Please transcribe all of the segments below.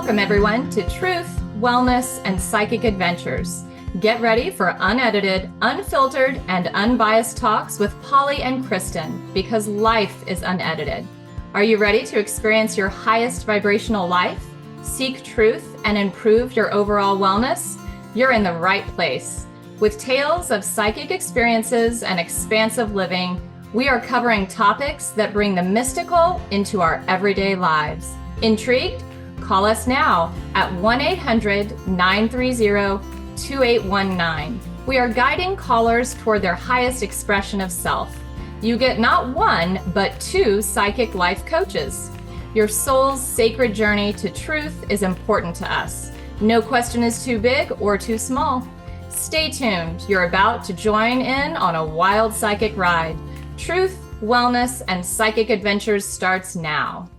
Welcome, everyone, to Truth, Wellness, and Psychic Adventures. Get ready for unedited, unfiltered, and unbiased talks with Polly and Kristin, because life is unedited. Are you ready to experience your highest vibrational life, seek truth, and improve your overall wellness? You're in the right place. With tales of psychic experiences and expansive living, we are covering topics that bring the mystical into our everyday lives. Intrigued? Call us now at 1-800-930-2819. We are guiding callers toward their highest expression of self. You get not one, but two psychic life coaches. Your soul's sacred journey to truth is important to us. No question is too big or too small. Stay tuned. You're about to join in on a wild psychic ride. Truth, Wellness, and Psychic Adventures starts now.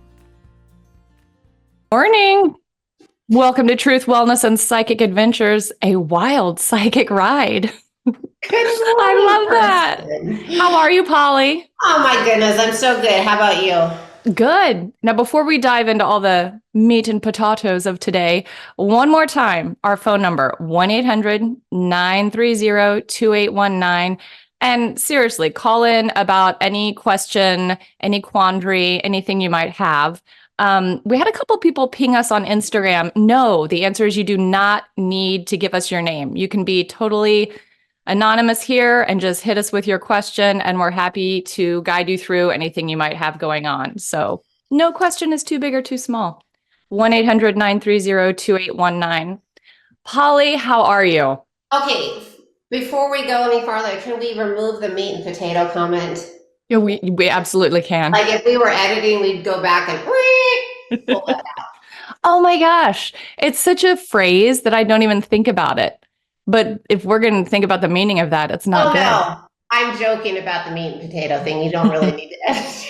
Morning. Welcome to Truth, Wellness, and Psychic Adventures, a wild psychic ride. I love that. How are you, Polly? Oh my goodness, I'm so good. How about you? Good. Now, before we dive into all the meat and potatoes of today, one more time, our phone number, 1-800-930-2819. And seriously, call in about any question, any quandary, anything you might have. We had a couple people ping us on Instagram. No, the answer is you do not need to give us your name. You can be totally anonymous here and just hit us with your question, and we're happy to guide you through anything you might have going on. So no question is too big or too small. 1-800-930-2819. Polly, how are you? Okay, before we go any farther, can we remove the meat and potato comment? Yeah, we absolutely can. Like if we were editing, we'd go back and pull that out. Oh my gosh. It's such a phrase that I don't even think about it. But if we're going to think about the meaning of that, it's not good. No, I'm joking about the meat and potato thing. You don't really need to edit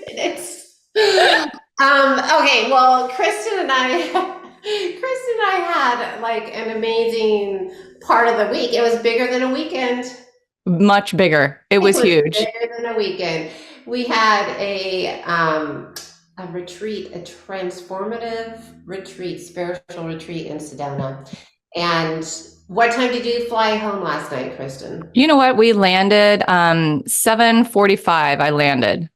it. Okay, well, Kristin and I had like an amazing part of the week. It was bigger than a weekend. Much bigger. It was huge. Bigger than a weekend. We had a retreat, a transformative retreat, spiritual retreat in Sedona. And what time did you fly home last night, Kristin? You know what? We landed 7:45. I landed.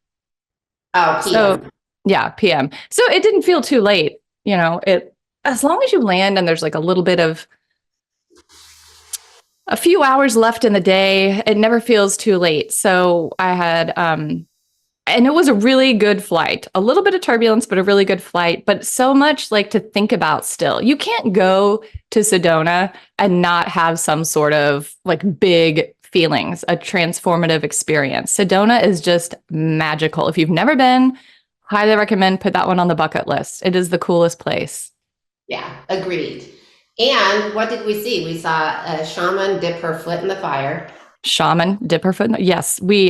Oh, PM. So, yeah, PM. So it didn't feel too late. You know, as long as you land and there's like a little bit of a few hours left in the day, it never feels too late. So I had, and it was a really good flight, a little bit of turbulence, but a really good flight, but so much like to think about still. You can't go to Sedona and not have some sort of like big feelings, a transformative experience. Sedona is just magical. If you've never been, highly recommend put that one on the bucket list. It is the coolest place. Yeah, agreed. And what did we see? We saw a shaman dip her foot in the fire. Shaman dip her foot in the, yes, we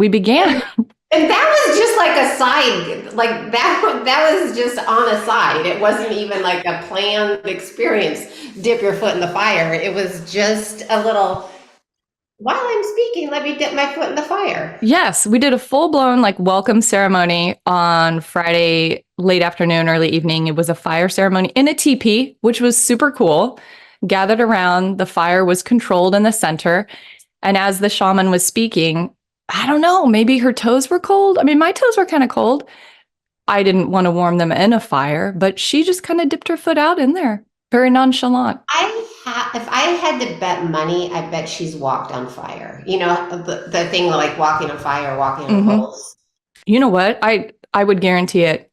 began. And that was just like a side, like that was just on a side. It wasn't even like a planned experience, dip your foot in the fire. It was just a little, while I'm speaking, let me dip my foot in the fire. Yes, we did a full-blown like welcome ceremony on Friday, late afternoon, early evening. It was a fire ceremony in a teepee, which was super cool. Gathered around, the fire was controlled in the center. And as the shaman was speaking, I don't know, maybe her toes were cold. I mean, my toes were kind of cold. I didn't want to warm them in a fire, but she just kind of dipped her foot out in there. Very nonchalant. If I had to bet money, I bet she's walked on fire. You know, the thing like walking on fire, walking on coals. You know what? I would guarantee it.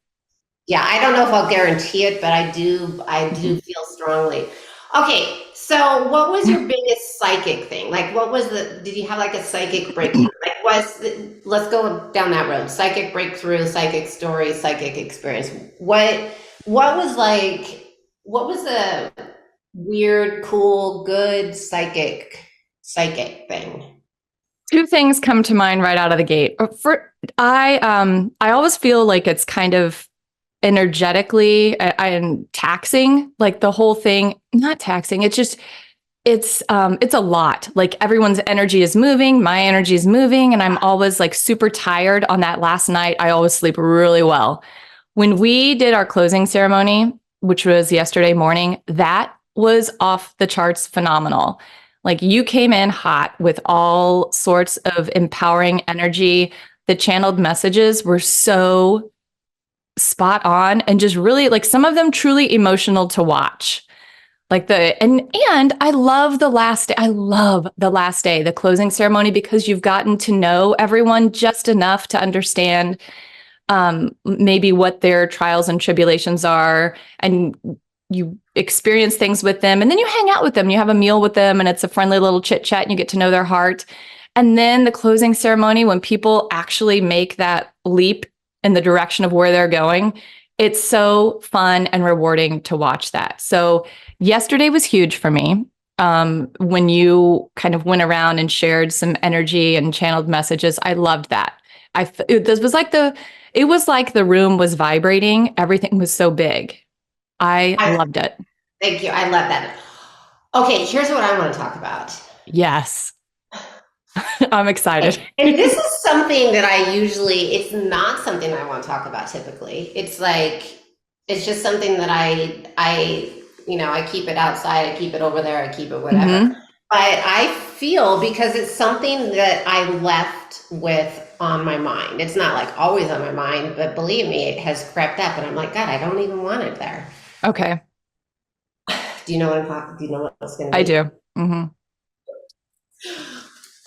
Yeah, I don't know if I'll guarantee it, but I do feel strongly. Okay, so what was your biggest psychic thing? Like, did you have like a psychic breakthrough? Like, let's go down that road. Psychic breakthrough, psychic story, psychic experience. What was the weird, cool, good psychic thing? Two things come to mind right out of the gate. I always feel like it's kind of energetically and taxing, like the whole thing, not taxing. It's just, it's a lot. Like everyone's energy is moving, my energy is moving, and I'm always like super tired on that last night. I always sleep really well. When we did our closing ceremony, which was yesterday morning, that was off the charts phenomenal. Like you came in hot with all sorts of empowering energy. The channeled messages were so spot on and just really like some of them truly emotional to watch. Like and I love the last day. I love the last day, the closing ceremony, because you've gotten to know everyone just enough to understand maybe what their trials and tribulations are, and you experience things with them, and then you hang out with them, you have a meal with them, and it's a friendly little chit chat, and you get to know their heart. And then the closing ceremony, when people actually make that leap in the direction of where they're going, it's so fun and rewarding to watch that. So yesterday was huge for me. When you kind of went around and shared some energy and channeled messages, I loved that. It was like the room was vibrating. Everything was so big. I loved it. Thank you. I love that. Okay, here's what I want to talk about. Yes. I'm excited. And this is something that it's not something I want to talk about typically. It's just something that I keep it outside, I keep it over there, I keep it whatever. Mm-hmm. But I feel, because it's something that I left with on my mind. It's not like always on my mind, but believe me, it has crept up and I'm like, God, I don't even want it there. Okay. Do you know what it's going to be? I do. Mm-hmm.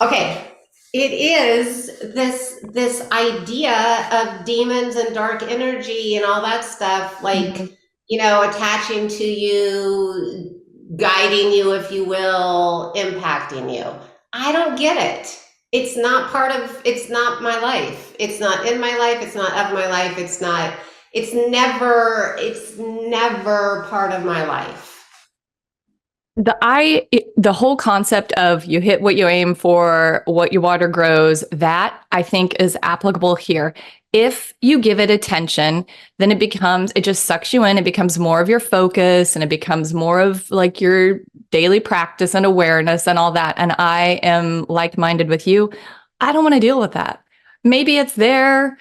Okay. It is this idea of demons and dark energy and all that stuff, like, mm-hmm. Attaching to you, guiding you, if you will, impacting you. I don't get it. It's not my life. It's not in my life. It's not of my life. It's never part of my life. The whole concept of you hit what you aim for, what you water grows, that I think is applicable here. If you give it attention, then it just sucks you in. It becomes more of your focus, and it becomes more of like your daily practice and awareness and all that. And I am like-minded with you. I don't want to deal with that. Maybe it's there.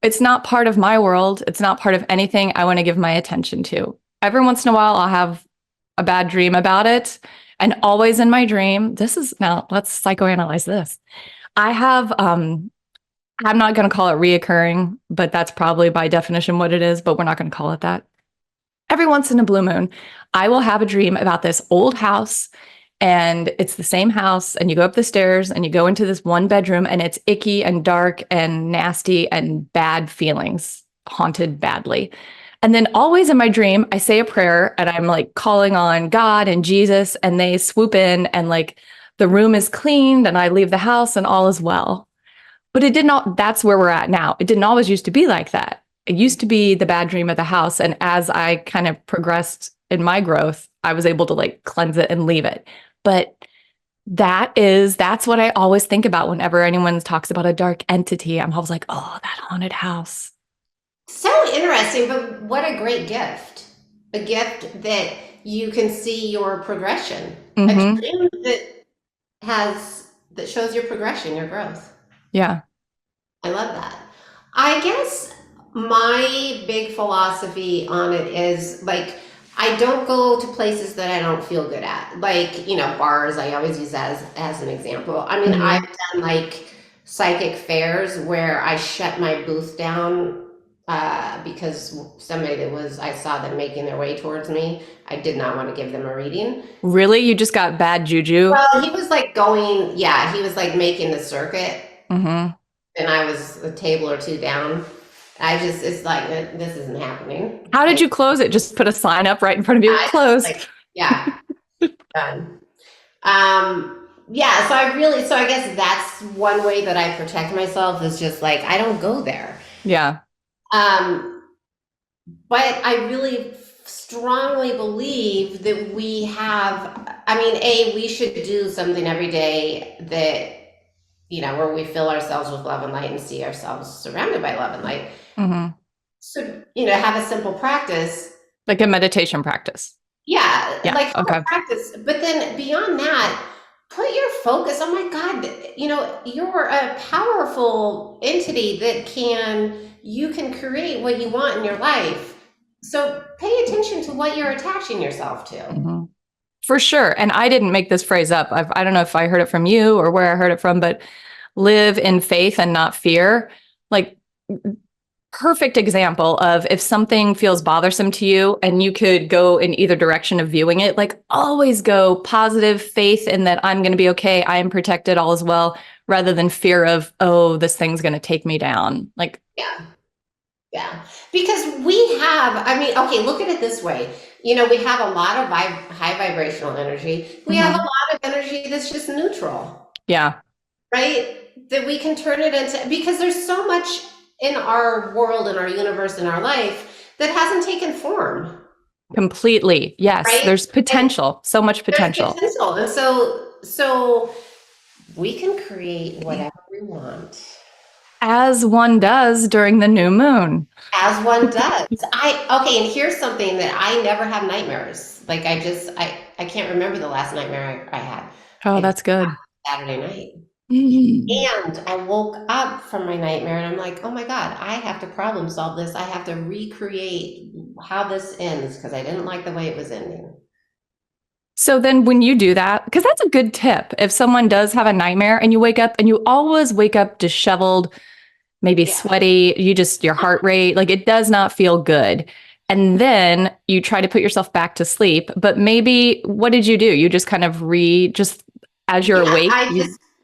It's not part of my world. It's not part of anything I want to give my attention to. Every once in a while, I'll have a bad dream about it. And always in my dream, let's psychoanalyze this. I have, I'm not going to call it reoccurring, but that's probably by definition what it is, but we're not going to call it that. Every once in a blue moon, I will have a dream about this old house, and it's the same house, and you go up the stairs and you go into this one bedroom, and it's icky and dark and nasty and bad feelings, haunted badly. And then always in my dream, I say a prayer and I'm like calling on God and Jesus, and they swoop in and like the room is cleaned and I leave the house and all is well. But that's where we're at now. It didn't always used to be like that. It used to be the bad dream of the house. And as I kind of progressed in my growth, I was able to like cleanse it and leave it. But that's what I always think about whenever anyone talks about a dark entity. I'm always like, oh, that haunted house. So interesting, but what a great gift. A gift that you can see your progression. Mm-hmm. A dream that shows your progression, your growth. Yeah. I love that. I guess my big philosophy on it is like, I don't go to places that I don't feel good at. Like, bars, I always use that as an example. I mean, mm-hmm. I've done like psychic fairs where I shut my booth down because somebody I saw them making their way towards me. I did not want to give them a reading. Really? You just got bad juju? Well, he was like he was like making the circuit. Mm-hmm. And I was a table or two down. It's like, this isn't happening. How did you close it? Just put a sign up right in front of you. Closed. Yeah. Done. Yeah. So I guess that's one way that I protect myself, is just like, I don't go there. Yeah. But I really strongly believe that we should do something every day that, where we fill ourselves with love and light and see ourselves surrounded by love and light. Mm-hmm. So, have a simple practice. Like a meditation practice. Yeah. Like practice. But then beyond that, put your focus. Oh my God, you're a powerful entity that you can create what you want in your life. So pay attention to what you're attaching yourself to. Mm-hmm. For sure. And I didn't make this phrase up. I don't know if I heard it from you or where I heard it from, but live in faith and not fear. Like, perfect example of if something feels bothersome to you and you could go in either direction of viewing it, like always go positive faith in that I'm going to be okay. I am protected, all is well, rather than fear of, oh, this thing's going to take me down. Like, Yeah. Yeah. Because we have, I mean, okay, look at it this way. We have a lot of high vibrational energy. We have a lot of energy that's just neutral. Yeah. Right? That we can turn it into, because there's so much in our world, in our universe, in our life that hasn't taken form. Completely. Yes. Right? There's potential. So much potential. There's potential. And so we can create whatever we want. As one does during the new moon. As one does. Okay, and here's something that I never have nightmares. Like I can't remember the last nightmare I had. Oh, that's good. Saturday night. And I woke up from my nightmare and I'm like, oh my God, I have to problem solve this. I have to recreate how this ends because I didn't like the way it was ending. So then when you do that, because that's a good tip, if someone does have a nightmare and you wake up and you always wake up disheveled, maybe sweaty, your heart rate, like it does not feel good. And then you try to put yourself back to sleep, but maybe what did you do? You just kind of just as you're awake.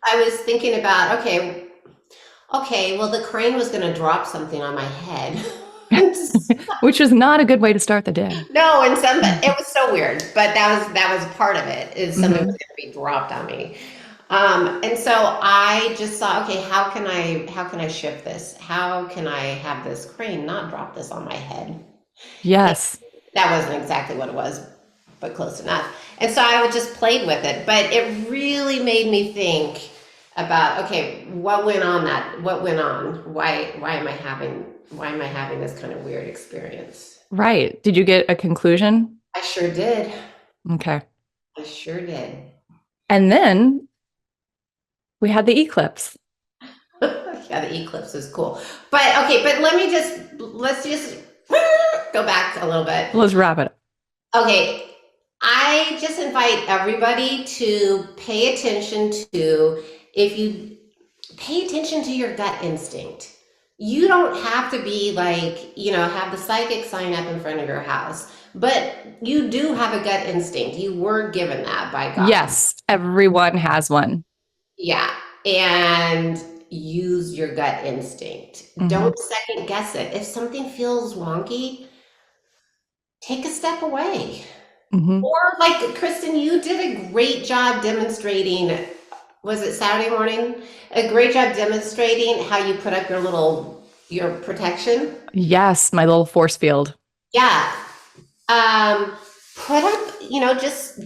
I was thinking about, okay, well, the crane was going to drop something on my head. Which is not a good way to start the day. No, and it was so weird, but that was part of it, is something was going to be dropped on me. And so I just thought, okay, how can I shift this? How can I have this crane not drop this on my head? Yes. That wasn't exactly what it was, but close enough. And so I just played with it, but it really made me think about, okay, what went on? Why am I having this kind of weird experience? Right. Did you get a conclusion? I sure did. Okay. I sure did. And then we had the eclipse. Yeah, the eclipse is cool. But let's just go back a little bit. Let's wrap it up. Okay. I just invite everybody to pay attention to your gut instinct. You don't have to be like, have the psychic sign up in front of your house, but you do have a gut instinct. You were given that by God. Yes, everyone has one. Yeah, and use your gut instinct. Don't second guess it. If something feels wonky, take a step away. Or like Kristin, you did a great job demonstrating, was it Saturday morning? A great job demonstrating how you put up your protection. Yes, my little force field. Yeah. Put up,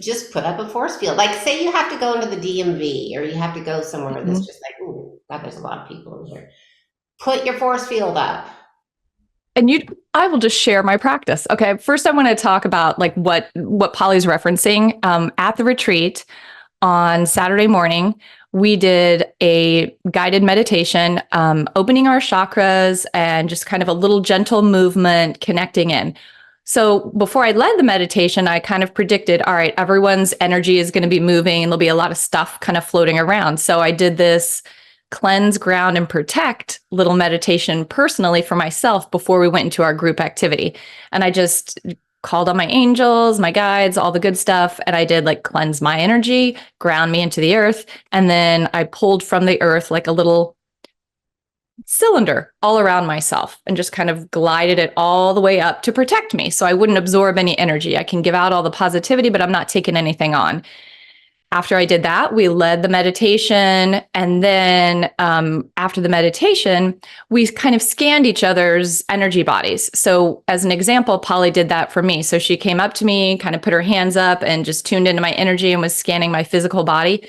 just put up a force field. Like say you have to go into the DMV or you have to go somewhere that's just like, oh God, there's a lot of people in here. Put your force field up. And I will just share my practice. Okay. First, I want to talk about like what Polly's referencing. At the retreat on Saturday morning, we did a guided meditation, opening our chakras and just kind of a little gentle movement, connecting in. So before I led the meditation, I kind of predicted, all right, everyone's energy is going to be moving and there'll be a lot of stuff kind of floating around. So I did this cleanse, ground, and protect little meditation personally for myself before we went into our group activity. And I just called on my angels, my guides, all the good stuff. And I did like cleanse my energy, ground me into the earth. And then I pulled from the earth like a little cylinder all around myself and just kind of glided it all the way up to protect me. So I wouldn't absorb any energy. I can give out all the positivity, but I'm not taking anything on. After I did that, we led the meditation. And then after the meditation, we kind of scanned each other's energy bodies. So as an example, Polly did that for me. So she came up to me, kind of put her hands up and just tuned into my energy and was scanning my physical body.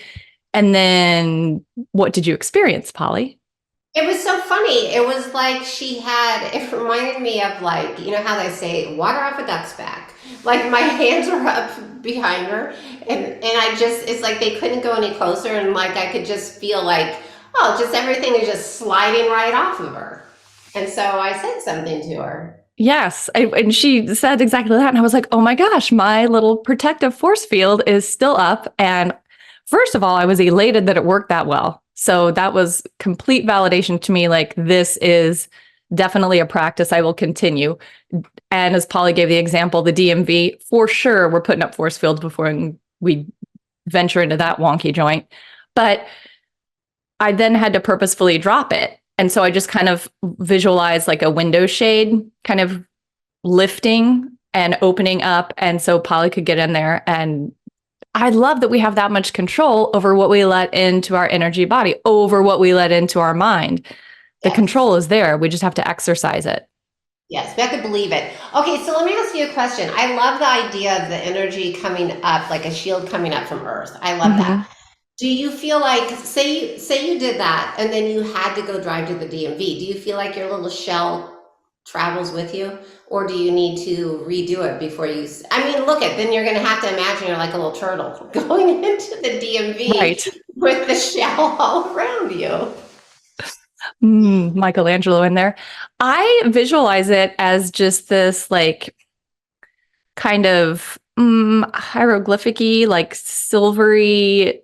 And then what did you experience, Polly? It was so funny. It was like it reminded me of like, how they say water off a duck's back. Like my hands were up behind her and it's like they couldn't go any closer. And like, I could just feel like, just everything is just sliding right off of her. And so I said something to her Yes. And she said exactly that. And I was like, oh my gosh, my little protective force field is still up. And first of all, I was elated that it worked that well. So that was complete validation to me. Like, this is definitely a practice I will continue. And as Polly gave the example, the DMV, for sure, we're putting up force fields before we venture into that wonky joint. But I then had to purposefully drop it. And so I just kind of visualized like a window shade kind of lifting and opening up. And so Polly could get in there. And I love that we have that much control over what we let into our energy body, over what we let into our mind. The control is there. We just have to exercise it. Yes, we have to believe it. Okay, so let me ask you a question. I love the idea of the energy coming up, like a shield coming up from Earth. I love that. Do you feel like, say you did that and then you had to go drive to the DMV, do you feel like your little shell travels with you, or do you need to redo it before you, I mean, look at, then you're going to have to imagine you're like a little turtle going into the DMV with the shell all around you. Michelangelo in there. I visualize it as just this like kind of hieroglyphic-y, like silvery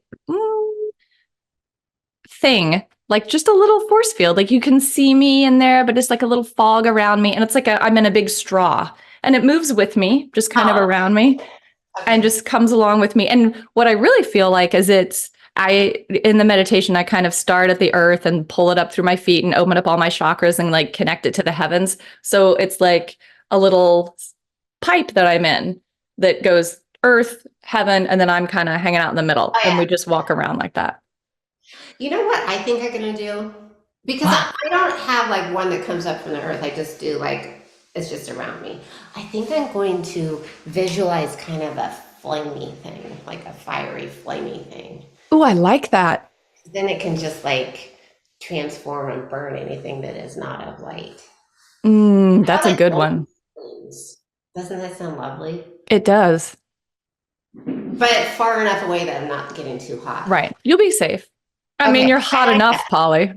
thing, like just a little force field. Like you can see me in there, but it's like a little fog around me. And it's like I'm in a big straw and it moves with me, just kind of around me and just comes along with me. And what I really feel like is in the meditation, I kind of start at the earth and pull it up through my feet and open up all my chakras and like connect it to the heavens. So it's like a little pipe that I'm in that goes earth, heaven, and then I'm kind of hanging out in the middle. And we just walk around like that. You know what I think I'm going to do? Because I don't have like one that comes up from the earth. I just do like, it's just around me. I think I'm going to visualize kind of a flamey thing, like a fiery, flamey thing. Oh, I like that. Then it can just like transform and burn anything that is not of light. That's a good one. Doesn't that sound lovely? It does. But far enough away that I'm not getting too hot. Right. You'll be safe. I mean, you're hot enough, Polly.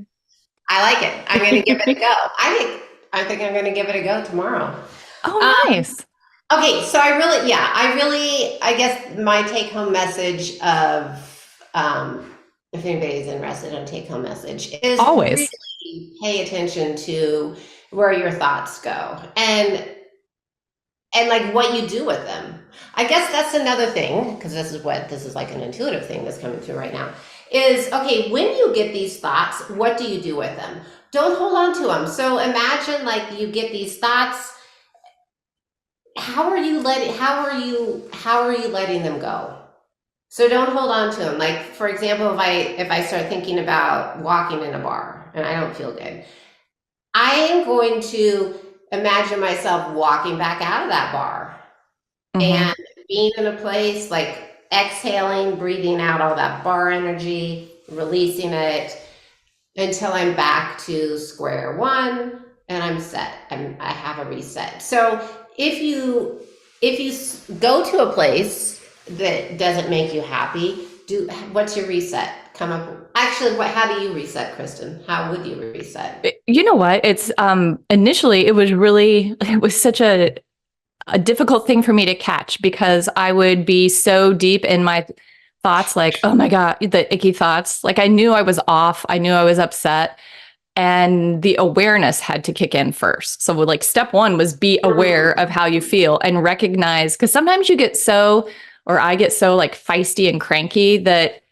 I like it. I'm going to give it a go. I think I'm going to give it a go tomorrow. Oh, nice. Okay. So I guess my take home message of, if anybody's interested in take home message, is always really pay attention to where your thoughts go and like what you do with them. I guess that's another thing, because this is like an intuitive thing that's coming through right now, is, okay, when you get these thoughts, what do you do with them? Don't hold on to them. So imagine like you get these thoughts. How are you letting them go? So don't hold on to them. Like, for example, if I start thinking about walking in a bar and I don't feel good, I am going to imagine myself walking back out of that bar and being in a place like exhaling, breathing out all that bar energy, releasing it until I'm back to square one and I'm set. I have a reset. So if you go to a place that doesn't make you happy, what's your reset? How do you reset, Kristin? How would you reset? You know what? It's initially it was such a difficult thing for me to catch, because I would be so deep in my thoughts, like, oh my God, the icky thoughts. Like I knew I was off. I knew I was upset. And the awareness had to kick in first. So like step one was be aware of how you feel and recognize, because sometimes I get so like feisty and cranky that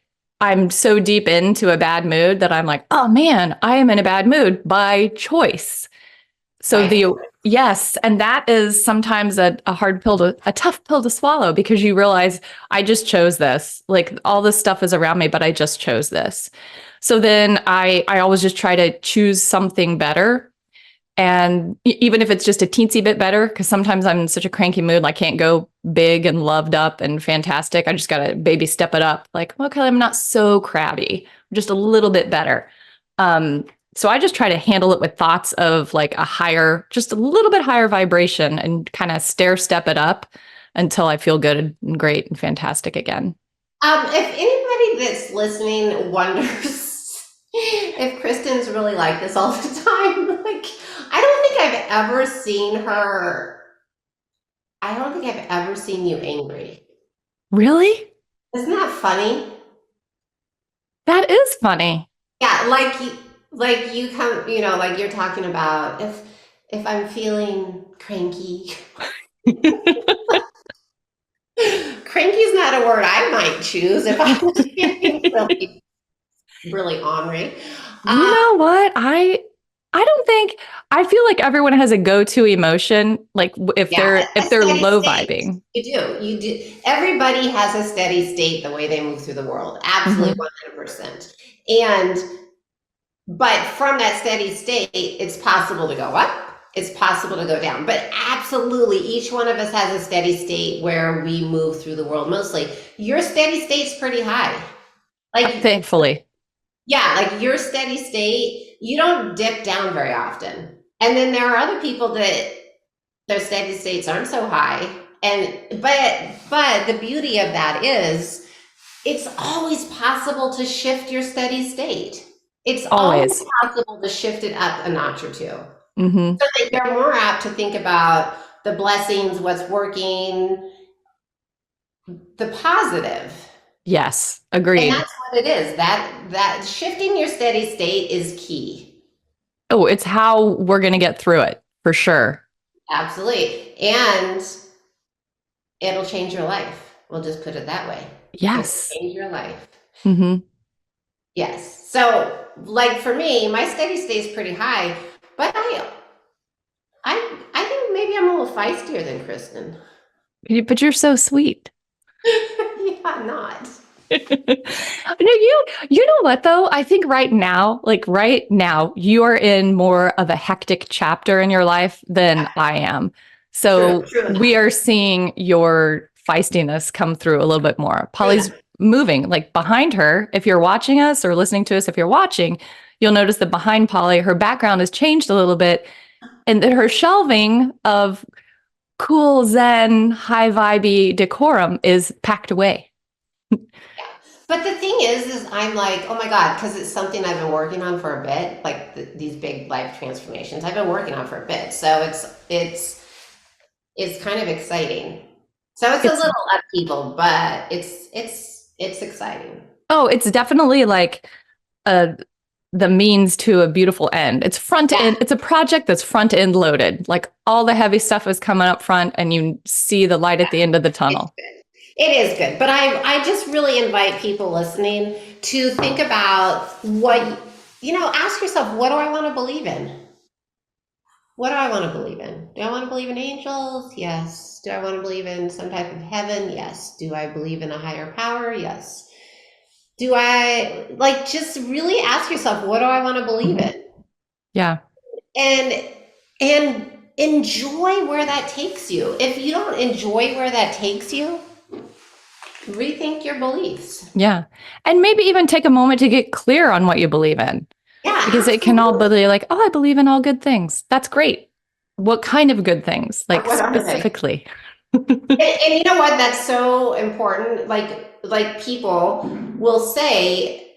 I'm so deep into a bad mood that I'm like, oh man, I am in a bad mood by choice. So yes. And that is sometimes a tough pill to swallow, because you realize I just chose this. Like all this stuff is around me, but I just chose this. So then I always just try to choose something better. And even if it's just a teensy bit better, because sometimes I'm in such a cranky mood, I can't go big and loved up and fantastic. I just got to baby step it up. Like, okay, I'm not so crabby, just a little bit better. So I just try to handle it with thoughts of like just a little bit higher vibration, and kind of stair step it up until I feel good and great and fantastic again. If anybody that's listening wonders if Kristin's really like this all the time, like, I don't think I've ever seen her. I don't think I've ever seen you angry. Really? Isn't that funny? That is funny. Yeah, like you come, like you're talking about if I'm feeling cranky. Cranky is not a word I might choose if I was feeling really, really ornery. You know what? I don't think I feel like everyone has a go-to emotion, like if Yeah, a they're steady low state. vibing. You do. Everybody has a steady state the way they move through the world. Absolutely, 100%. But from that steady state, it's possible to go up. It's possible to go down. But absolutely, each one of us has a steady state where we move through the world. Mostly, your steady state's pretty high. Like, Thankfully. yeah, like your steady state, you don't dip down very often. And then there are other people that their steady states aren't so high. But the beauty of that is it's always possible to shift your steady state. It's always possible to shift it up a notch or two. Mm-hmm. So that you're more apt to think about the blessings, what's working, the positive. Yes, agreed. And that's what it is. That shifting your steady state is key. Oh, it's how we're going to get through it, for sure. Absolutely. And it'll change your life. We'll just put it that way. Yes. It'll change your life. Mm-hmm. Yes. So, like for me, my steady state is pretty high, but I think maybe I'm a little feistier than Kristin. But you're so sweet. Yeah, I'm not. No, you know what though? I think right now, you are in more of a hectic chapter in your life than I am. So True we are seeing your feistiness come through a little bit more. Polly's moving like behind her. If you're watching us or listening to us, if you're watching, you'll notice that behind Polly, her background has changed a little bit, and that her shelving of cool Zen, high vibey decorum is packed away. But the thing is I'm like, oh my God, because it's something I've been working on for a bit, like these big life transformations. I've been working on for a bit, so it's kind of exciting. So it's a little upheaval, but it's exciting. Oh, it's definitely like the means to a beautiful end. It's front end. It's a project that's front end loaded. Like all the heavy stuff is coming up front, and you see the light at the end of the tunnel. It is good. But I just really invite people listening to think about ask yourself, what do I want to believe in? What do I want to believe in? Do I want to believe in angels? Yes. Do I want to believe in some type of heaven? Yes. Do I believe in a higher power? Yes. Do I just really ask yourself, what do I want to believe in? Yeah. And enjoy where that takes you. If you don't enjoy where that takes you, rethink your beliefs. Yeah. And maybe even take a moment to get clear on what you believe in. Yeah. Because it can all be like, oh, I believe in all good things. That's great. What kind of good things? Like specifically. And you know what? That's so important. Like people will say,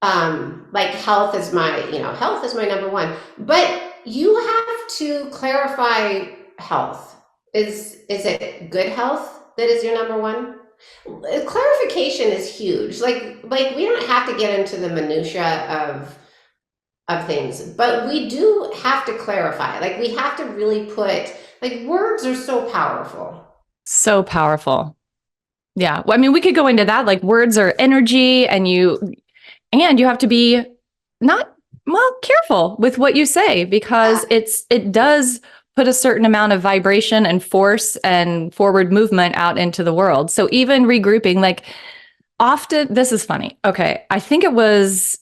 health is my number one. But you have to clarify health. Is it good health that is your number one? Clarification is huge. Like we don't have to get into the minutia of things, but we do have to clarify. Like we have to really put, words are so powerful. So powerful. Yeah. Well, I mean, we could go into that. Like words are energy, and you have to be careful with what you say, because it does put a certain amount of vibration and force and forward movement out into the world. So even regrouping, often, this is funny. Okay. I think it was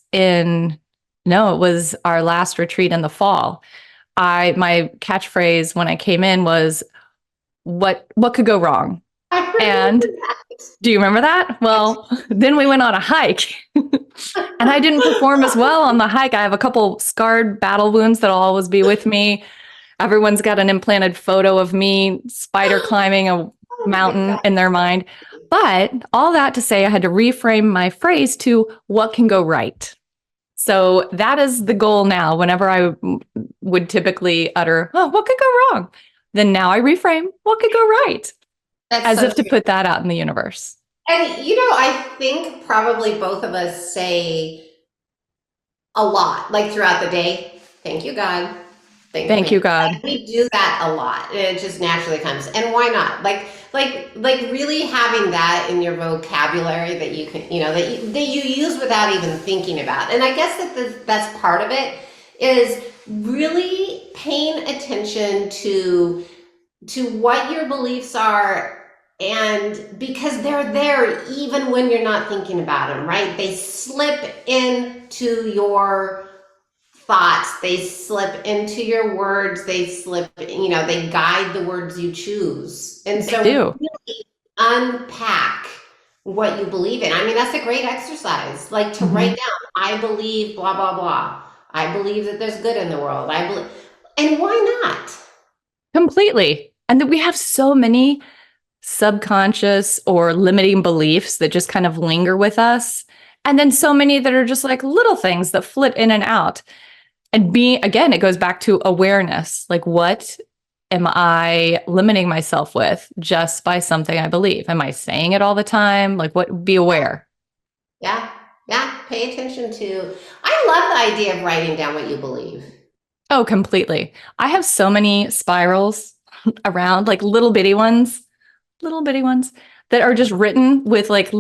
our last retreat in the fall. My catchphrase when I came in was, what could go wrong? And do you remember that? Well, then we went on a hike and I didn't perform as well on the hike. I have a couple scarred battle wounds that'll always be with me. Everyone's got an implanted photo of me spider climbing a mountain in their mind. But all that to say, I had to reframe my phrase to what can go right. So that is the goal now. Whenever I would typically utter, oh, what could go wrong? Then now I reframe, what could go right? That's As so if to true. put that out in the universe. And I think probably both of us say a lot, like throughout the day. Thank you, God. Thank you, God. Like, we do that a lot. It just naturally comes. And why not? Like really having that in your vocabulary that you can, that you use without even thinking about. And I guess that's part of it, is really paying attention to what your beliefs are, and because they're there even when you're not thinking about them, right? They slip into your thoughts, they slip into your words, they they guide the words you choose. And so really unpack what you believe in. I mean, that's a great exercise, like to write down, I believe blah, blah, blah. I believe that there's good in the world. And why not? Completely. And that we have so many subconscious or limiting beliefs that just kind of linger with us. And then so many that are just like little things that flit in and out. And again, it goes back to awareness. Like, what am I limiting myself with just by something I believe? Am I saying it all the time? Like, be aware. Yeah. Yeah. Pay attention to, I love the idea of writing down what you believe. Oh, completely. I have so many spirals around, like little bitty ones that are just written with like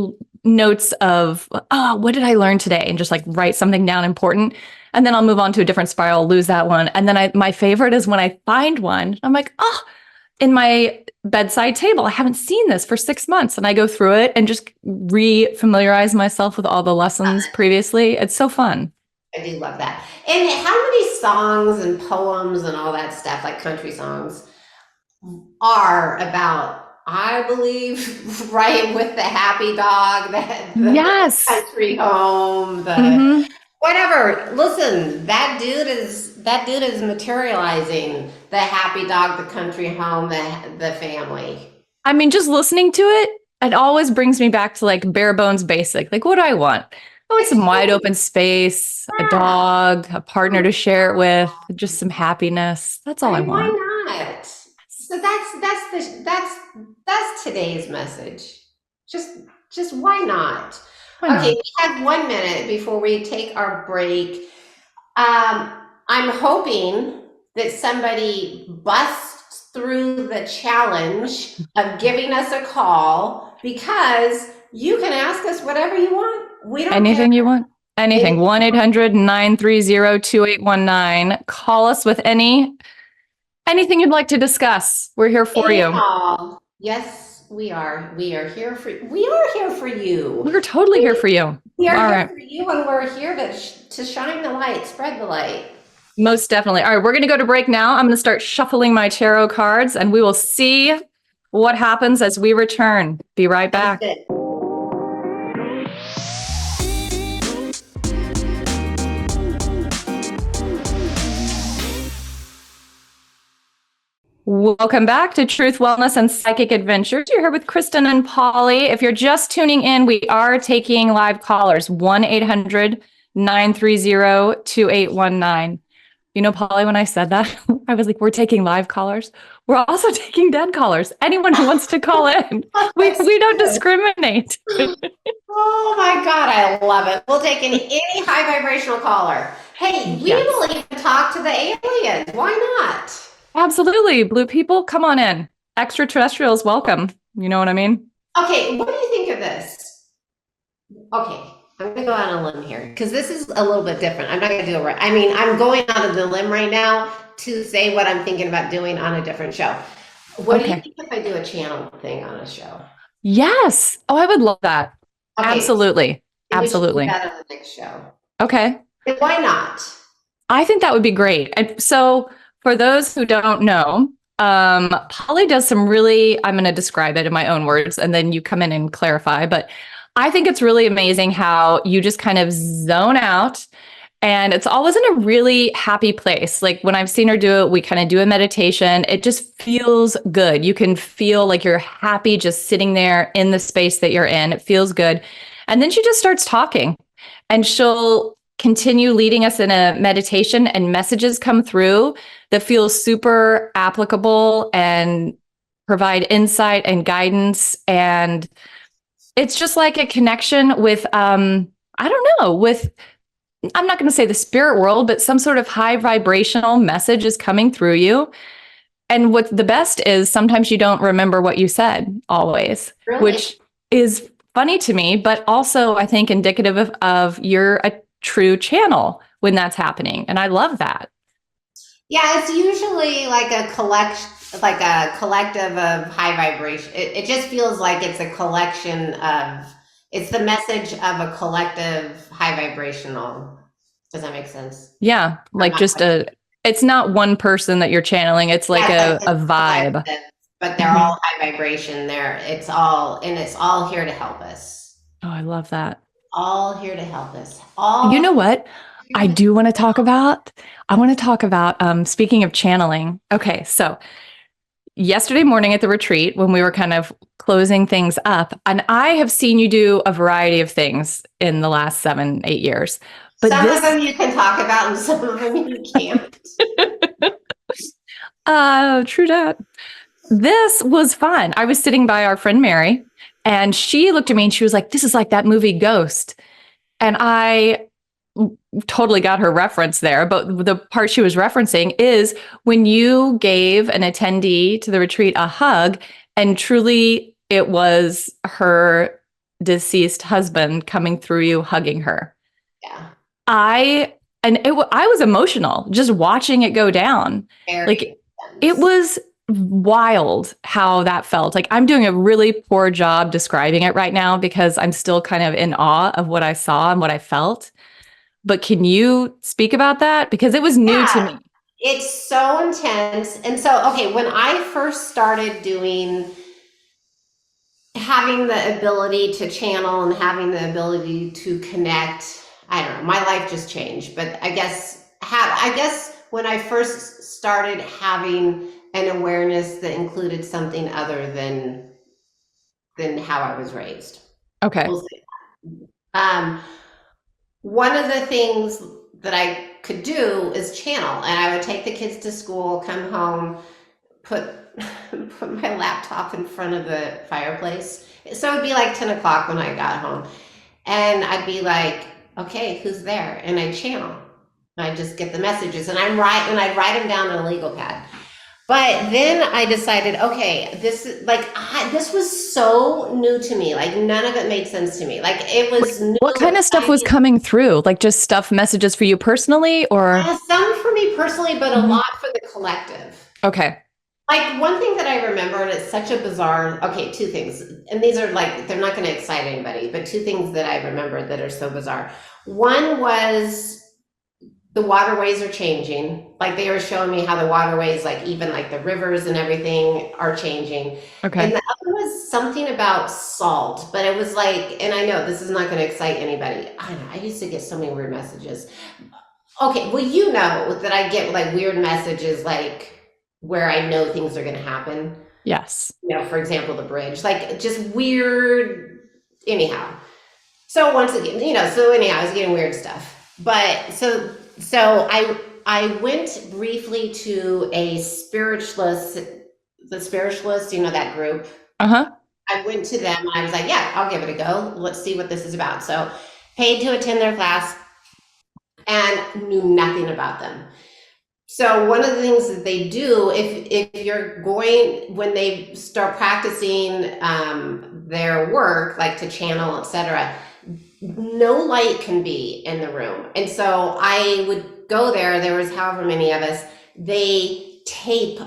notes of, oh, what did I learn today? And just like write something down important. And then I'll move on to a different spiral, lose that one. And then my favorite is when I find one, I'm like, oh, in my bedside table, I haven't seen this for 6 months. And I go through it and just re-familiarize myself with all the lessons previously. It's so fun. I do love that. And how many songs and poems and all that stuff, like country songs, are about, I believe, right, with the happy dog, yes, country home, whatever. Listen, that dude is materializing the happy dog, the country home, the family. I mean, just listening to it always brings me back to like bare bones basic. Like, what do I want? I want some wide open space, a dog, a partner to share it with, just some happiness. That's all I want. Why not? So that's today's message. Just why not? Okay, we have 1 minute before we take our break. I'm hoping that somebody busts through the challenge of giving us a call, because you can ask us whatever you want. We don't anything care. You want. Anything. 1-800-930-2819. Call us with anything you'd like to discuss. We're here for you. Yes, we are. We are here for you. We're totally here for you. We are here for you, and we're here to shine the light, spread the light. Most definitely. All right, we're going to go to break now. I'm going to start shuffling my tarot cards, and we will see what happens as we return. Be right back. Welcome back to Truth, Wellness, and Psychic Adventures. You're here with Kristin and Polly. If you're just tuning in, we are taking live callers, 1-800-930-2819. You know, Polly, when I said that, I was like, we're taking live callers. We're also taking dead callers. Anyone who wants to call in. We don't discriminate. Oh my God, I love it. We'll take any high vibrational caller. Hey, we will even talk to the aliens. Why not? Absolutely. Blue people, come on in. Extraterrestrials, welcome. You know what I mean? Okay, what do you think of this? Okay, I'm going to go out on a limb here, because this is a little bit different. I'm not going to do it right. I mean, I'm going out of the limb right now to say what I'm thinking about doing on a different show. What do you think if I do a channel thing on a show? Yes. Oh, I would love that. Okay. Absolutely. Absolutely. We should do that on the next show. Okay. And why not? I think that would be great. And so for those who don't know, Polly does some really, I'm going to describe it in my own words, and then you come in and clarify. But I think it's really amazing how you just kind of zone out, and it's always in a really happy place. Like when I've seen her do it, we kind of do a meditation. It just feels good. You can feel like you're happy just sitting there in the space that you're in. It feels good. And then she just starts talking, and she'll continue leading us in a meditation and messages come through that feel super applicable and provide insight and guidance. And it's just like a connection with, I don't know, with, I'm not going to say the spirit world, but some sort of high vibrational message is coming through you. And what's the best is sometimes you don't remember what you said always, Really? which is funny to me, but also I think indicative of you're a true channel when that's happening. And I love that. Yeah, it's usually like a collective of high vibration. It just feels like it's a collection of, it's the message of a collective high vibrational. Does that make sense? Yeah. Like just it's not one person that you're channeling. It's like a vibe. But they're all high vibration there. It's all here to help us. Oh, I love that. All here to help us. You know what? I do want to talk about, speaking of channeling. Okay. So yesterday morning at the retreat, when we were kind of closing things up, and I have seen you do a variety of things in the last 7-8 years. But some of them you can talk about and some of them you can't. True that. This was fun. I was sitting by our friend Mary, and she looked at me and she was like, "This is like that movie Ghost." And I totally got her reference there. But the part she was referencing is when you gave an attendee to the retreat a hug, and truly it was her deceased husband coming through you, hugging her. Yeah. I was emotional just watching it go down. Like it was wild how that felt. Like I'm doing a really poor job describing it right now because I'm still kind of in awe of what I saw and what I felt. But can you speak about that? Because it was new to me. It's so intense. And so, okay, when I first started having the ability to channel and having the ability to connect, I don't know, my life just changed. But I guess when I first started having an awareness that included something other than how I was raised. Okay. We'll say that. One of the things that I could do is channel, and I would take the kids to school, come home, put my laptop in front of the fireplace. So it'd be like 10 o'clock when I got home, and I'd be like, "Okay, who's there?" And I'd channel. I'd just get the messages, and I'd write them down on a legal pad. But then I decided, okay, this was so new to me. Like none of it made sense to me. Like it was new. What kind of stuff was coming through? Like just stuff, messages for you personally, or some for me personally, but a lot for the collective. Okay. Like one thing that I remember, and it's such a bizarre, okay, two things. And these are like, they're not going to excite anybody, but two things that I remember that are so bizarre. One was the waterways are changing. Like they were showing me how the waterways, like even like the rivers and everything are changing. Okay. And the other was something about salt, but it was like, and I know this is not going to excite anybody. I don't know. I used to get so many weird messages. Okay. Well, you know that I get like weird messages, like where I know things are going to happen. Yes. You know, for example, the bridge, like just weird, anyhow. So once again, you know, I was getting weird stuff, but so I went briefly to a spiritualist, the spiritualist, you know, that group. Uh-huh. I went to them and I was like, yeah, I'll give it a go. Let's see what this is about. So paid to attend their class and knew nothing about them. So one of the things that they do, if you're going, when they start practicing their work, like to channel, etc., no light can be in the room. And so I would go there was however many of us, they tape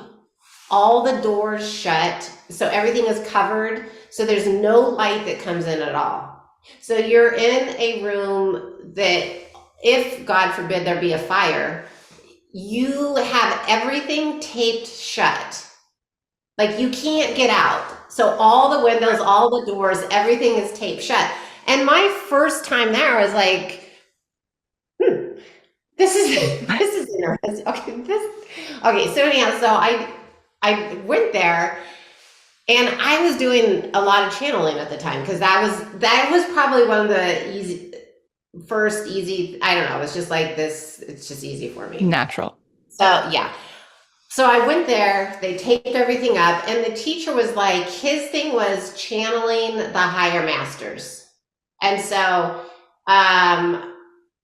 all the doors shut. So everything is covered. So there's no light that comes in at all. So you're in a room that if, God forbid, there be a fire, you have everything taped shut. Like you can't get out. So all the windows, all the doors, everything is taped shut. And my first time there, I was like, this is interesting. Okay, so anyhow, so I went there and I was doing a lot of channeling at the time because that was probably one of the first easy, I don't know, it's just like this, it's just easy for me. Natural. So yeah. So I went there, they taped everything up, and the teacher was like, his thing was channeling the higher masters. And so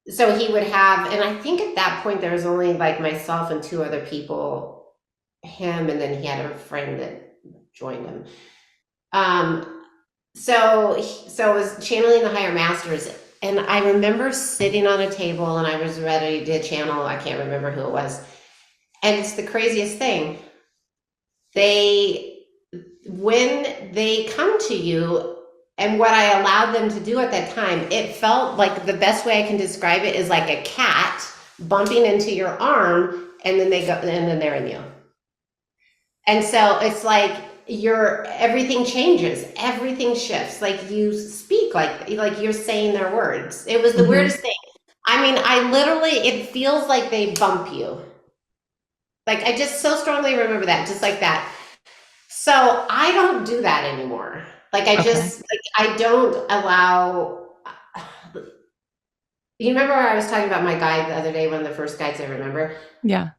he would have, and I think at that point there was only like myself and two other people, him, and then he had a friend that joined him. So it was channeling the higher masters. And I remember sitting on a table and I was ready to channel, I can't remember who it was. And it's the craziest thing. When they come to you, and what I allowed them to do at that time, it felt like the best way I can describe it is like a cat bumping into your arm, and then they go, and then they're in you. And so it's like everything changes, everything shifts. Like you speak, like you're saying their words. It was the weirdest thing. I mean, it feels like they bump you. Like I just so strongly remember that, just like that. So I don't do that anymore. Like I don't allow. You remember I was talking about my guide the other day, one of the first guides I remember? Yeah.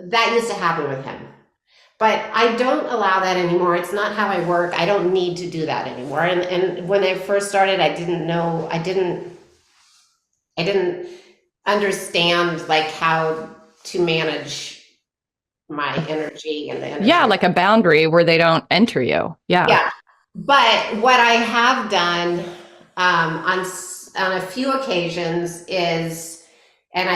That used to happen with him. But I don't allow that anymore. It's not how I work. I don't need to do that anymore. And when I first started, I didn't understand like how to manage my energy and the energy. Yeah, like a boundary where they don't enter you. Yeah. Yeah. But what I have done on a few occasions is, and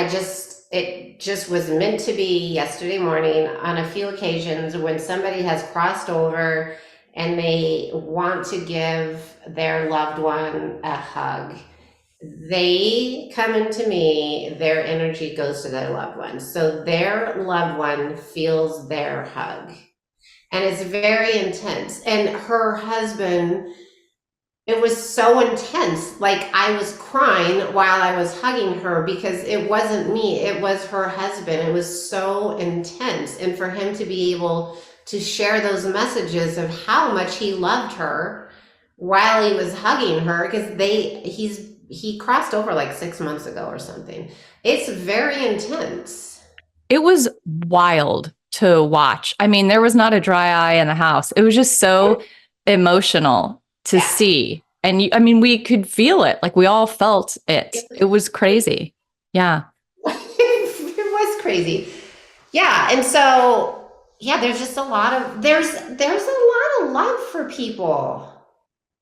it just was meant to be yesterday morning, on a few occasions when somebody has crossed over and they want to give their loved one a hug, they come into me, their energy goes to their loved one. So their loved one feels their hug. And it's very intense. And her husband, it was so intense. Like I was crying while I was hugging her because it wasn't me, it was her husband. It was so intense. And for him to be able to share those messages of how much he loved her while he was hugging her, because he crossed over like 6 months ago or something. It's very intense. It was wild to watch. I mean, there was not a dry eye in the house. It was just so emotional to see. And we could feel it. Like we all felt it. It was crazy. Yeah. It was crazy. Yeah. And so, yeah, there's just there's a lot of love for people,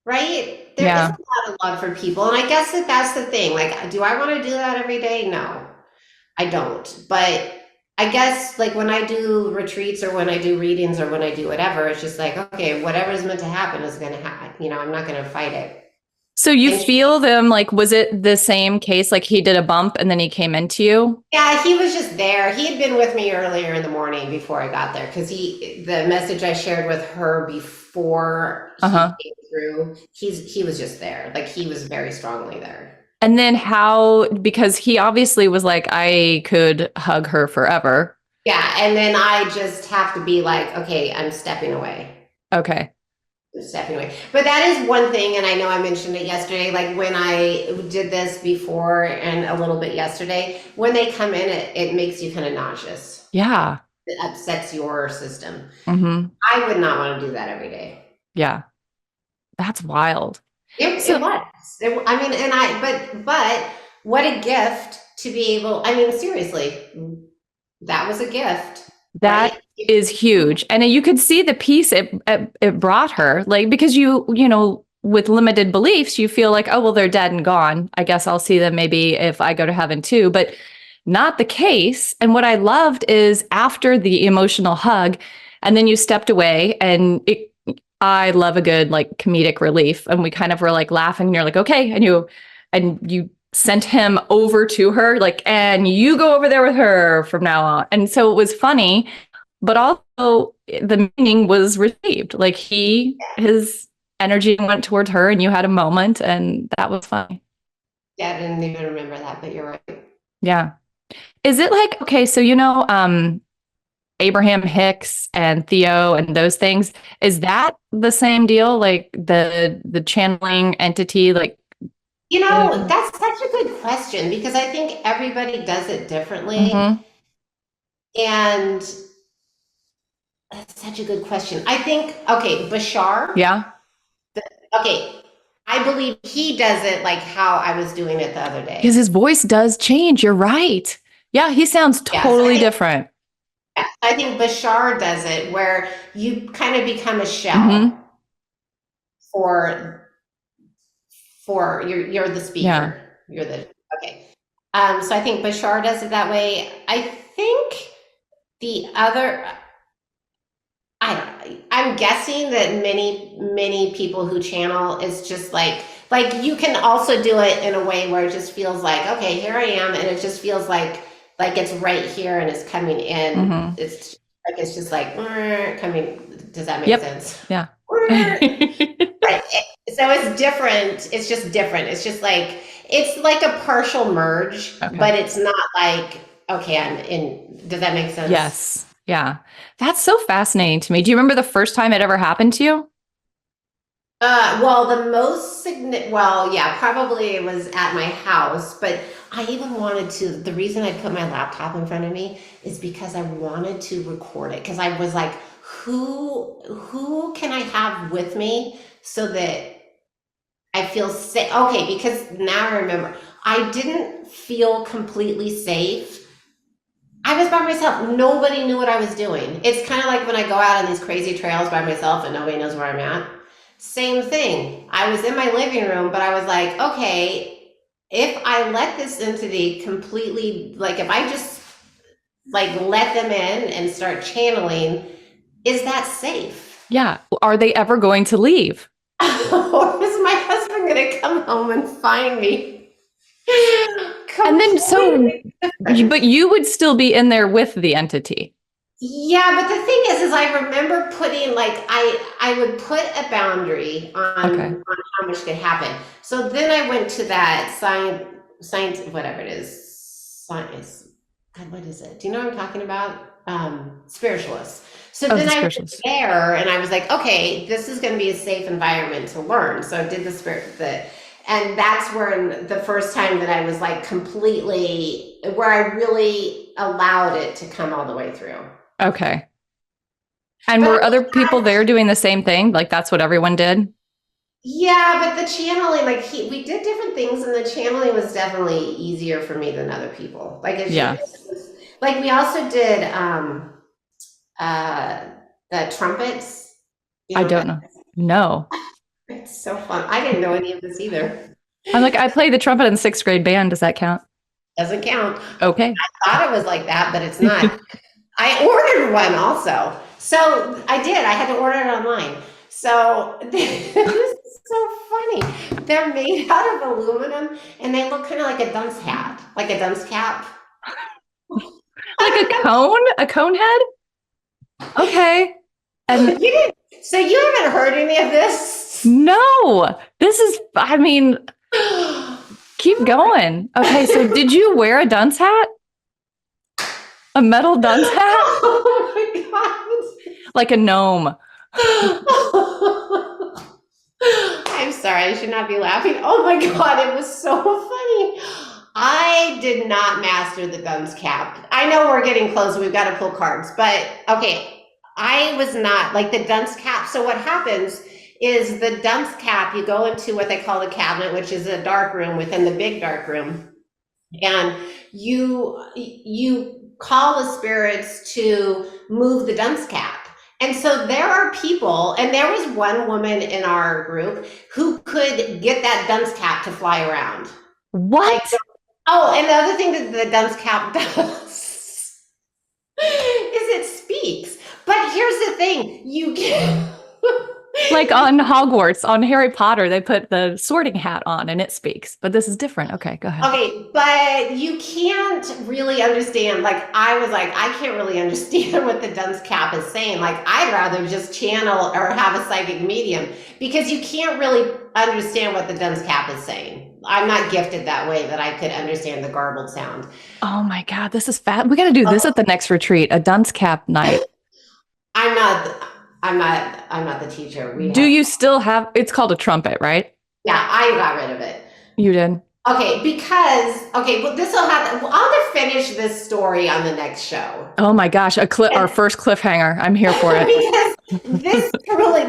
right? There is a lot of love for people. And I guess that's the thing. Like, do I want to do that every day? No, I don't. But I guess like when I do retreats or when I do readings or when I do whatever, it's just like, okay, whatever's meant to happen is going to happen. I'm not going to fight it. So you feel them, like, was it the same case? Like he did a bump and then he came into you? Yeah, he was just there. He had been with me earlier in the morning before I got there. Cause the message I shared with her before he came through, he was just there. Like he was very strongly there. And then because he obviously was like, I could hug her forever. Yeah. And then I just have to be like, okay, I'm stepping away. Okay. I'm stepping away. But that is one thing. And I know I mentioned it yesterday, like when I did this before and a little bit yesterday, when they come in, it makes you kind of nauseous. Yeah. It upsets your system. Mm-hmm. I would not want to do that every day. Yeah. That's wild. It was. But what a gift to be able, seriously, that was a gift. That right? Is huge. And you could see the peace it brought her, like, because with limited beliefs, you feel like, oh, well, they're dead and gone. I guess I'll see them maybe if I go to heaven too, but not the case. And what I loved is after the emotional hug, and then you stepped away, and I love a good like comedic relief. And we kind of were like laughing, and you're like, okay. And you sent him over to her, like, and you go over there with her from now on. And so it was funny, but also the meaning was received. Like his energy went towards her, and you had a moment, and that was funny. Yeah, I didn't even remember that, but you're right. Yeah. Is it like, okay, so Abraham Hicks and Theo and those things, is that the same deal? Like the channeling entity, like? That's such a good question because I think everybody does it differently. Mm-hmm. And that's such a good question. I think, okay, Bashar. Yeah. Okay, I believe he does it like how I was doing it the other Because day. his voice does change. You're right. Yeah, he sounds Yes, totally different. I think Bashar does it where you kind of become a Mm-hmm. shell for you're the Yeah. speaker. You're the okay. So I think Bashar does it that way. I think the other I'm guessing that many people who channel is just like you can also do it in a way where it just feels like, okay, here I am, and it just feels like it's right here and it's coming in. Mm-hmm. It's just like coming. Does that make Yep. sense? Yeah. Right. So it's different. It's just different. It's like a partial merge, Okay. but it's not like, okay, I'm in. Does that make sense? Yes. Yeah. That's so fascinating to me. Do you remember the first time it ever happened to you? Well, well, yeah, probably it was at my house, but I even wanted to, the reason I put my laptop in front of me is because I wanted to record it because I was like, who can I have with me so that I feel safe? Okay, because now I remember, I didn't feel completely safe. I was by myself. Nobody knew what I was doing. It's kind of like when I go out on these crazy trails by myself and nobody knows where I'm at. Same thing. I was in my living room, but I was like, okay, if I let this entity completely, like if I just like let them in and start channeling, is that safe? Yeah. Are they ever going to leave? Or is my husband going to come home and find me? And then Completely different. but you would still be in there with the entity. Yeah, but the thing is I remember putting like I would put a boundary on how much could happen. So then I went to that science whatever it is, science. God, what is it? Do you know what I'm talking about? Spiritualists. So Oh, then the I went spiritualist. there and I was like, okay, this is going to be a safe environment to learn. So I did and that's where the first time that I was like completely where I really allowed it to come all the way through. Okay. And But were other people there doing the same thing? Like that's what everyone did? yeah, but the channeling, like we did different things, and the channeling was definitely easier for me than other people. Like Yeah. like we also did the trumpets. You I know what don't that know. No. it's so fun. I didn't know any of this either. I'm like, I played the trumpet in 6th grade band. Does that count? Doesn't count. Okay. I thought it was like that, but it's not. I ordered one also. So I did. I had to order it online. So this is so funny. They're made out of aluminum and they look kind of like a dunce hat, like a dunce cap. Like a cone? A cone head? Okay. And So you haven't heard any of this? no, this is, I mean, keep going. Okay. So did you wear a dunce hat? A metal dunce hat? Oh my God. Like a gnome. I'm sorry, I should not be laughing. Oh my God, it was so funny. I did not master the dunce cap. I know we're getting close, we've got to pull cards, but okay, I was not like the dunce cap. So what happens is the dunce cap, you go into what they call the cabinet, which is a dark room within the big dark room, and you call the spirits to move the dunce cap. And so there are people, and there was one woman in our group who could get that dunce cap to fly around. What? Like, oh, and the other thing that the dunce cap does is it speaks. But here's the thing, you can Like on Hogwarts, on Harry Potter, they put the sorting hat on and it speaks. But this is different. Okay, go ahead. Okay, but you can't really understand. Like, I was like, I can't really understand what the dunce cap is saying. Like, I'd rather just channel or have a psychic medium because you can't really understand what the dunce cap is saying. I'm not gifted that way that I could understand the garbled sound. Oh my God, this is fat. We got to do this at the next retreat, a dunce cap night. I'm not the teacher. Do you still have, it's called a trumpet, right? Yeah, I got rid of it. You did. Well, this will happen. Well, I'll just finish this story on the next show. Oh my gosh, our first cliffhanger. I'm here for it. Because this truly,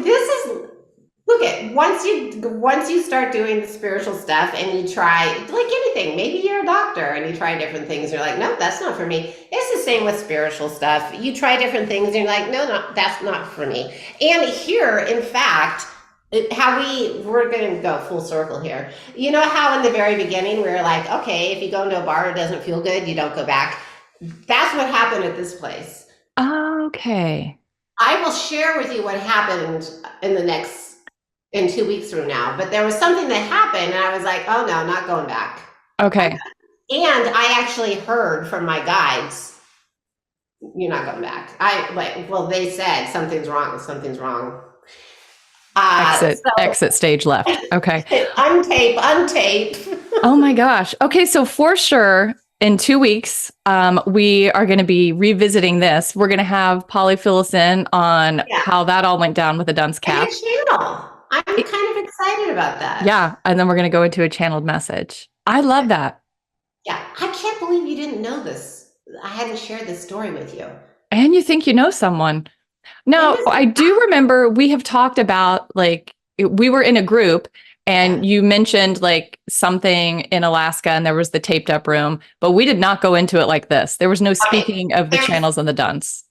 this is, look at, once you start doing the spiritual stuff and you try, like anything, maybe you're a doctor and you try different things, you're like, no, that's not for me. It's the same with spiritual stuff. You try different things and you're like, no, that's not for me. And here, in fact, we're going to go full circle here. You know how in the very beginning we were like, okay, if you go into a bar, it doesn't feel good, you don't go back. That's what happened at this place. Okay. I will share with you what happened in 2 weeks from now, but there was something that happened and I was like, oh no, not going back. Okay. And I actually heard from my guides, you're not going back. They said something's wrong. Exit stage left. Okay. Untape. Oh my gosh. Okay. So for sure, in 2 weeks, we are going to be revisiting this. We're going to have Polly fill us in on how that all went down with the dunce cap. Channel. I'm kind of excited about that. Yeah. And then we're going to go into a channeled message. I love that. Yeah. I can't believe you didn't know this. I hadn't shared this story with you. And you think you know someone. No, I do remember we have talked about, like, we were in a group and you mentioned like something in Alaska and there was the taped up room, but we did not go into it like this. There was no speaking of the channels and the dunce.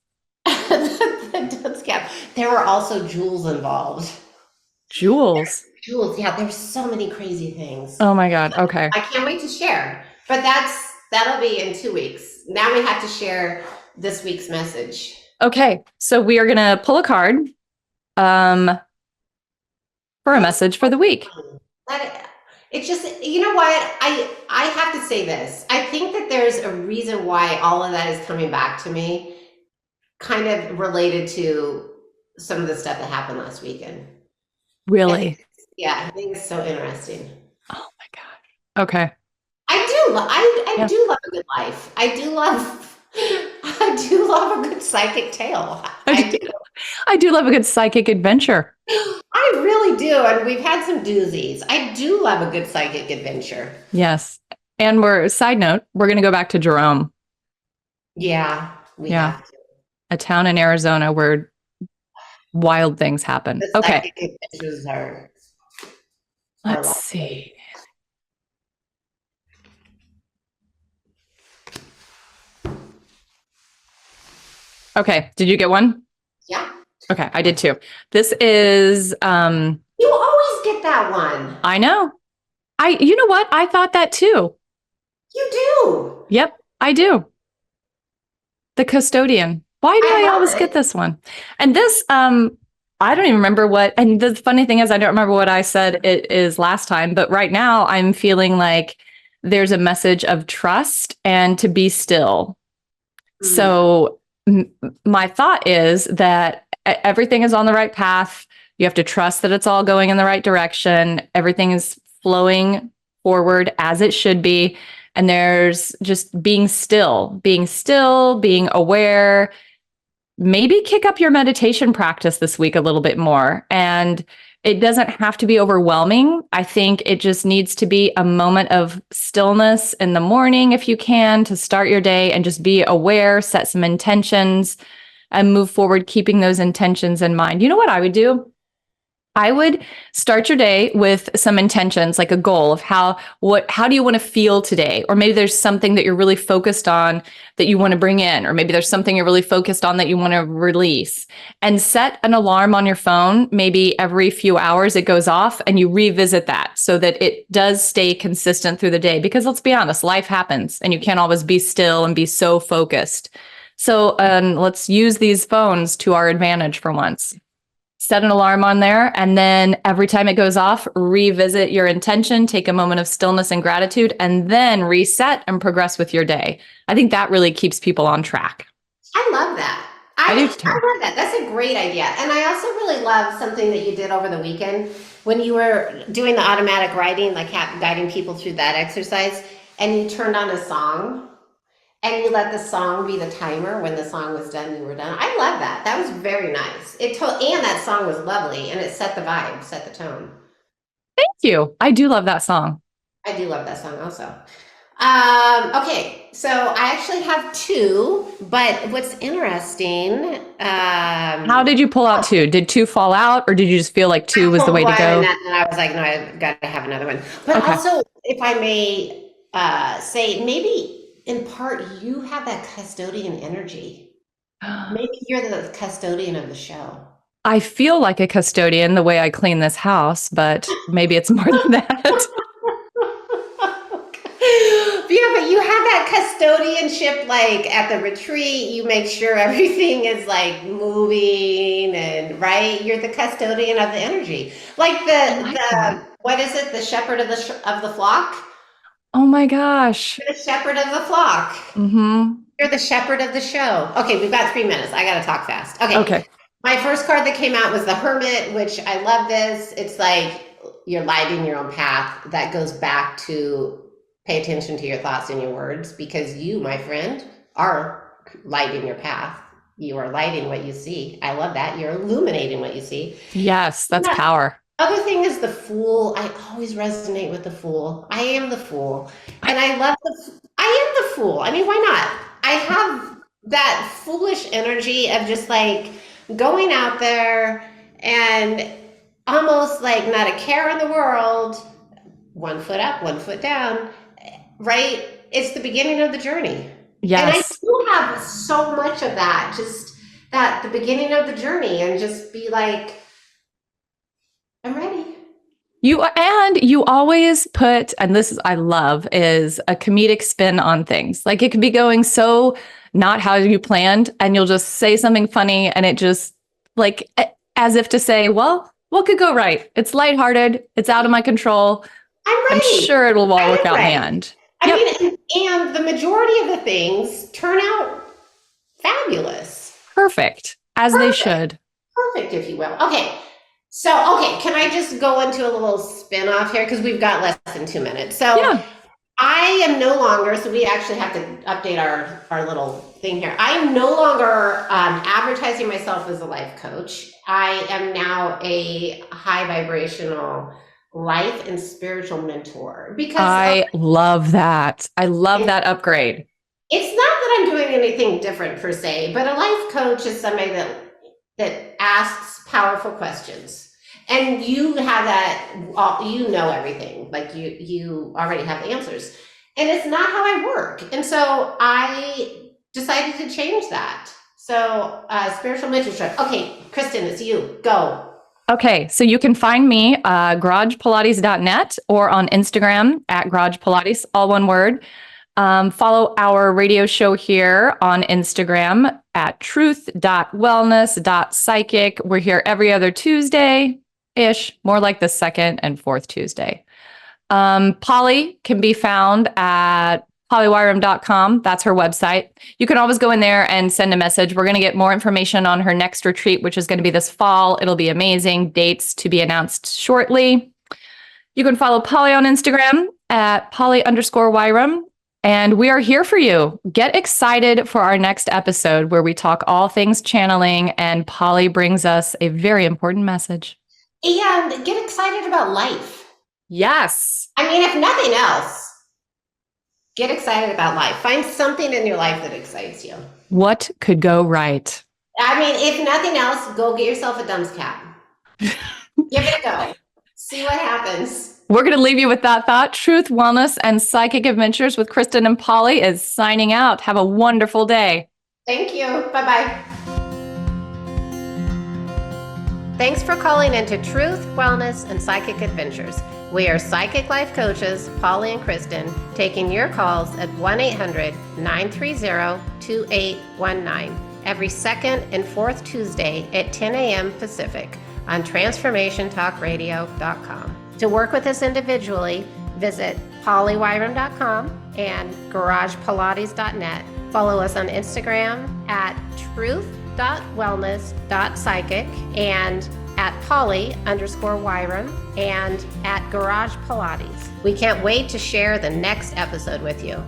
The dunce cap. There were also jewels involved. Jewels? Jewels, yeah. There's so many crazy things. Oh my God. Okay. I can't wait to share. But that'll be in 2 weeks. Now we have to share this week's message. Okay, so we are going to pull a card for a message for the week. It's just, you know what? I have to say this. I think that there's a reason why all of that is coming back to me, kind of related to some of the stuff that happened last weekend. Really? I think it's so interesting. Oh my gosh. Okay. I do love a good life. I do love a good psychic tale. I do love a good psychic adventure. I really do. And we've had some doozies. I do love a good psychic adventure. Yes. And side note, we're going to go back to Jerome. Yeah. We have to. A town in Arizona where wild things happen. The psychic adventures are Let's see. Okay. Did you get one? Yeah. Okay. I did too. This is, you always get that one. I know. You know what? I thought that too. You do. Yep. I do. The custodian. Why do I always get this one? And this, I don't even remember and the funny thing is, I don't remember what I said it is last time, but right now I'm feeling like there's a message of trust and to be still. Mm-hmm. So my thought is that everything is on the right path. You have to trust that it's all going in the right direction. Everything is flowing forward as it should be. And there's just being still, being aware. Maybe kick up your meditation practice this week a little bit more. And it doesn't have to be overwhelming. I think it just needs to be a moment of stillness in the morning, if you can, to start your day and just be aware, set some intentions, and move forward, keeping those intentions in mind. You know what I would do? I would start your day with some intentions, like a goal of how do you want to feel today? Or maybe there's something that you're really focused on that you want to bring in, or maybe there's something you're really focused on that you want to release, and set an alarm on your phone. Maybe every few hours it goes off and you revisit that so that it does stay consistent through the day. Because let's be honest, life happens and you can't always be still and be so focused. So let's use these phones to our advantage for once. Set an alarm on there, and then every time it goes off, revisit your intention, take a moment of stillness and gratitude, and then reset and progress with your day. I think that really keeps people on track. I love that. I do too. I love that. That's a great idea. And I also really love something that you did over the weekend when you were doing the automatic writing, like guiding people through that exercise, and you turned on a song. And you let the song be the timer. When the song was done, you were done. I love that. That was very nice. And that song was lovely, and it set the vibe, set the tone. Thank you. I do love that song. I do love that song also. Okay, so I actually have two, but what's interesting, How did you pull out two? Did two fall out, or did you just feel like two was the way to one, go? and then I was like, no, I've got to have another one. But Okay. also, if I may say, maybe in part you have that custodian energy. Maybe you're the custodian of the show. I feel like a custodian the way I clean this house, but maybe it's more than that. Yeah, but you have that custodianship, like at the retreat, you make sure everything is like moving and right. You're the custodian of the energy, like the what is it? The shepherd of the flock. Oh my gosh. You're the shepherd of the flock. Mm-hmm. You're the shepherd of the show. Okay, we've got 3 minutes. I got to talk fast. Okay. My first card that came out was the Hermit, which I love this. It's like you're lighting your own path. That goes back to pay attention to your thoughts and your words, because you, my friend, are lighting your path. You are lighting what you see. I love that. You're illuminating what you see. Yes, that's power. Other thing is the Fool. I always resonate with the Fool. I am the Fool. And I love I am the Fool. I mean, why not? I have that foolish energy of just like going out there and almost like not a care in the world, 1 foot up, 1 foot down, right? It's the beginning of the journey. Yes. And I still have so much of that, just that the beginning of the journey, and just be like, I'm ready. You always put, and this is, I love, is a comedic spin on things. Like it could be going so not how you planned, and you'll just say something funny, and it just like, as if to say, well, what could go right? It's lighthearted. It's out of my control. I'm ready. I'm sure it will all work out in the end. I mean, and the majority of the things turn out fabulous. Perfect, as they should. Perfect, if you will. Okay. So, can I just go into a little spin off here? Because we've got less than 2 minutes. So yeah. I am no longer, so we actually have to update our little thing here. I am no longer advertising myself as a life coach. I am now a high vibrational life and spiritual mentor, because I love that. I love that upgrade. It's not that I'm doing anything different per se, but a life coach is somebody that asks powerful questions. And you have that, you know everything, like you already have the answers. And it's not how I work. And so I decided to change that. So spiritual mentorship. Okay, Kristin, it's you. Go. Okay, so you can find me garagepilates.net or on Instagram at garagepilates, all one word. Follow our radio show here on Instagram at truth.wellness.psychic. We're here every other Tuesday-ish, more like the second and fourth Tuesday. Polly can be found at pollywirum.com. That's her website. You can always go in there and send a message. We're going to get more information on her next retreat, which is going to be this fall. It'll be amazing. Dates to be announced shortly. You can follow Polly on Instagram at Polly_Wirum. And we are here for you. Get excited for our next episode where we talk all things channeling, and Polly brings us a very important message. And get excited about life. Yes. I mean, if nothing else, get excited about life. Find something in your life that excites you. What could go right? I mean, if nothing else, go get yourself a dunce cap. Give it a go. See what happens. We're going to leave you with that thought. Truth, Wellness, and Psychic Adventures with Kristin and Polly is signing out. Have a wonderful day. Thank you. Bye-bye. Thanks for calling into Truth, Wellness, and Psychic Adventures. We are psychic life coaches, Polly and Kristin, taking your calls at 1-800-930-2819 every second and fourth Tuesday at 10 a.m. Pacific on transformationtalkradio.com. To work with us individually, visit pollywirum.com and garagepilates.net. Follow us on Instagram at truth.wellness.psychic and at Polly_Wirum and at Garage Pilates. We can't wait to share the next episode with you.